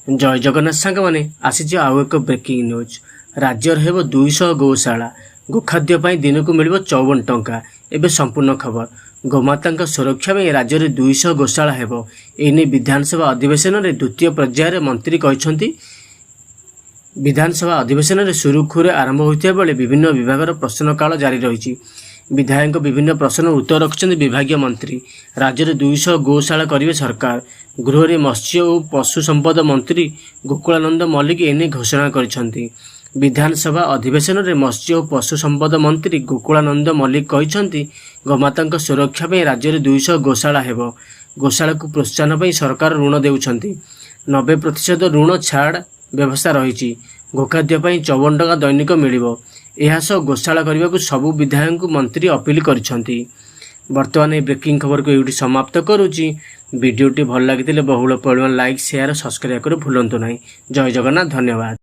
जय जगन्नाथ सांग मैंने आसी आउ एक ब्रेकिंग न्यूज। राज्यर हेब 200 गौशाला गोखाद्य दिन को मिल 54 टंका। एवं संपूर्ण खबर गोमाता सुरक्षा में राज्य में 200 गौशाला हेब। एने विधानसभा अधिवेशन में द्वितीय पर्यायर मंत्री कहते विधानसभा अधिवेशन में सुरुखुरे आरंभ होता बेले विभिन्न विभाग प्रश्नकाल जारी रही। विधायक विभिन्न प्रश्न उत्तर रखिंट विभाग मंत्री। राज्य में 200 गौशाला करेंगे सरकार। गृह में मत्स्य और पशु संपद मंत्री गोकुलानंद मल्लिक एने घोषणा कर विधानसभा अधिवेशन में मत्स्य और पशु संपद मंत्री गोकुलानंद मल्लिक कहते गोमाता सुरक्षा में राज्य में 200 गौशाला हेब। गौशाला को प्रोत्साहन सरकार ऋण देउछंती। 90% ऋण छाड़ व्यवस्था रही। गोखाद्य 54 टंका दैनिक मिलिबो। यह गौशाला करने को सबू विधायक मंत्री अपील करिसेंती। वर्तमान ये ब्रेकिंग खबर को ये समाप्त करुच्ची। वीडियोटी भल लगी बहुल परिमाण लाइक शेयर सब्सक्राइब कर भूलु ना। जय जगन्नाथ, धन्यवाद।